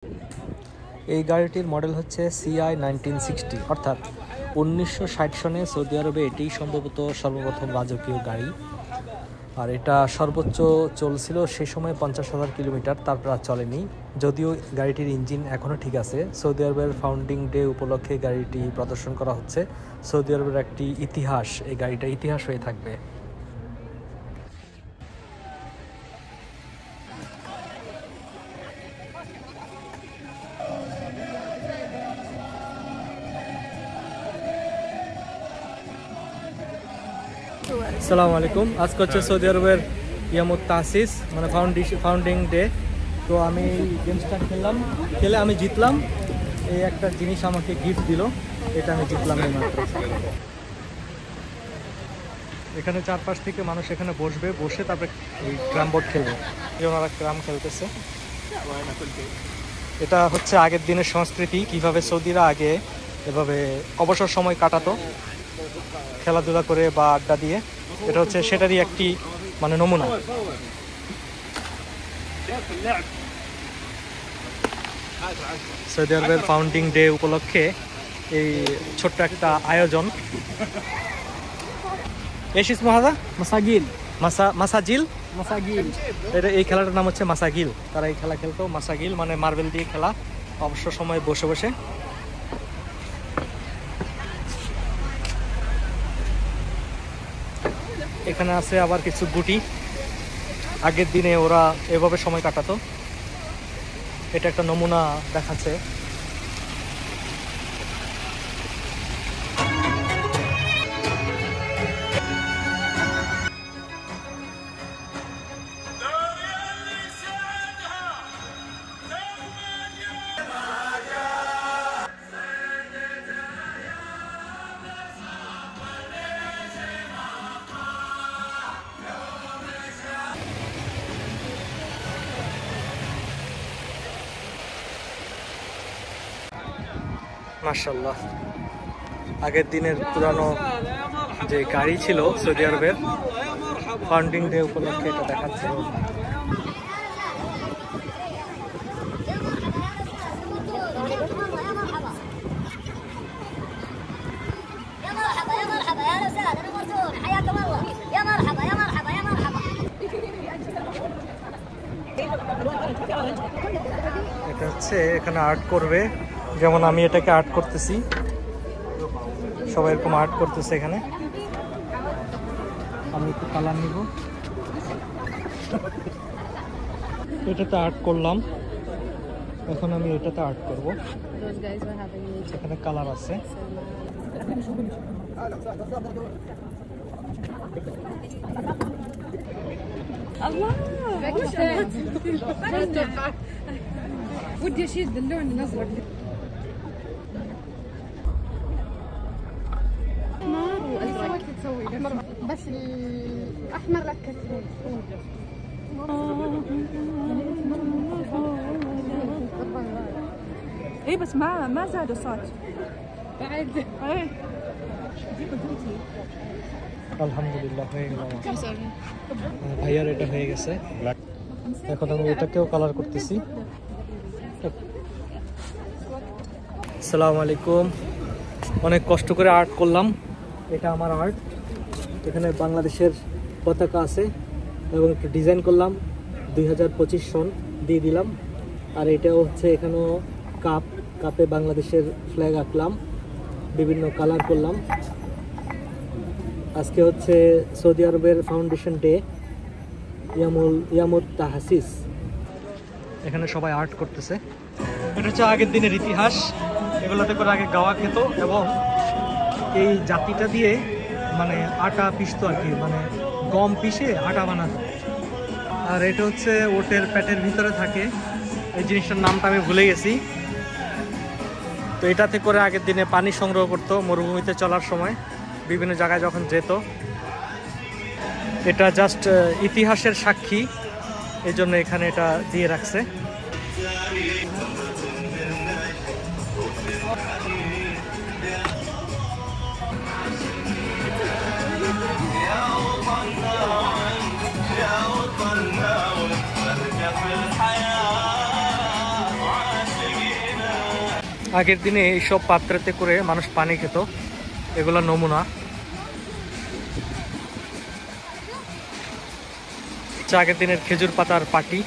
এই গাড়িটির মডেল হচ্ছে CI 1960, অর্থাৎ 1960 সনে সৌদি আরবে এটিই সম্ভবত সর্বপ্রথম রাজকীয় গাড়ি। আর এটা সর্বোচ্চ চলছিল সে সময় 50,000 কিলোমিটার, তারপর আর চলেনি। যদিও গাড়িটির ইঞ্জিন এখনও ঠিক আছে। সৌদি আরবের ফাউন্ডিং ডে উপলক্ষে গাড়িটি প্রদর্শন করা হচ্ছে। সৌদি আরবের একটি ইতিহাস, এই গাড়িটা ইতিহাস হয়ে থাকবে। আসসালামু আলাইকুম। আজকে হচ্ছে সৌদি আরবের ইয়ামুত তাসিস মানে ফাউন্ডিং ডে। তো আমি গেমসটা খেলে আমি জিতলাম। এই একটা জিনিস আমাকে গিফট দিল, এটা আমি জিতলাম এই মাত্র। এখানে চারপাশ থেকে মানুষ এখানে বসে তারপরে এই ক্রাম বোর্ড খেলবে। ওনারা ক্রাম খেলতেছে। এটা হচ্ছে আগের দিনের সংস্কৃতি, কিভাবে সৌদিরা আগে এভাবে অবসর সময় কাটাতো খেলাধুলা করে বা আড্ডা দিয়ে। এটা হচ্ছে সেটারই একটি মানে নমুনা। সৌদি আরবের ফাউন্ডিং ডে উপলক্ষে এই ছোট্ট একটা আয়োজন। মাসাজিল, এটা এই খেলাটার নাম হচ্ছে মাসাগিল। তারা এই খেলা খেলতো মাসাগিল, মানে মার্বেল দিয়ে খেলা অবসর সময় বসে বসে। এখানে আছে আবার কিছু গুটি, আগের দিনে ওরা এভাবে সময় কাটাতো। এটা একটা নমুনা দেখাচ্ছে। মাশাআল্লাহ, আগের দিনের পুরানো যে গাড়ি ছিল সৌদি আরবের ফাউন্ডিং ডে উপলক্ষে এটা দেখাচ্ছে। এটা হচ্ছে এখানে আর্ট করবে, যেমন আমি এটাকে আর্ট করতেছি, সবাই এরকম আর্ট করতেছে এখানে। আমি একটু কালার নিব, এটাতে আর্ট করলাম, এখন আমি এটাতে আর্ট করব। এখানে কালার আছে। ودي اشيل اللون الازرق احمر وازرق تسوي بس الاحمر لا تكسرون ايه بس ما زادوا صوت بعد ايه আলহামদুলিল্লাহ হয়ে গেল ভাইয়ার, এটা হয়ে গেছে। এখন আমি এটাকেও কালার করতেছি। আসসালামু আলাইকুম। অনেক কষ্ট করে আর্ট করলাম, এটা আমার আর্ট। এখানে বাংলাদেশের পতাকা আছে এবং একটু ডিজাইন করলাম, 2025 সন দিয়ে দিলাম। আর এটাও হচ্ছে এখানেও কাপে বাংলাদেশের ফ্ল্যাগ আঁকলাম, বিভিন্ন কালার করলাম। আজকে হচ্ছে সৌদি আরবের ফাউন্ডেশন ডে, ইয়ামুত তাসিস। এখানে সবাই আর্ট করতেছে। এটা হচ্ছে আগের দিনের ইতিহাস। এগুলোতে করে আগে গাওয়া খেত এবং এই জাতিটা দিয়ে মানে আটা পিষতো আর কি, মানে গম পিষে আটা বানাতো। আর এটা হচ্ছে ওটের পেটের ভিতরে থাকে, এই জিনিসটার নামটা আমি ভুলে গেছি। তো এটাতে করে আগের দিনে পানি সংগ্রহ করতো মরুভূমিতে চলার সময়, বিভিন্ন জায়গায় যখন যেত। এটা জাস্ট ইতিহাসের সাক্ষী, এই জন্য এখানে এটা দিয়ে রাখছে। আগের দিনে এইসব পাত্রেতে করে মানুষ পানি খেত, এগুলো নমুনা। আগের দিনের খেজুর পাতার পাটি।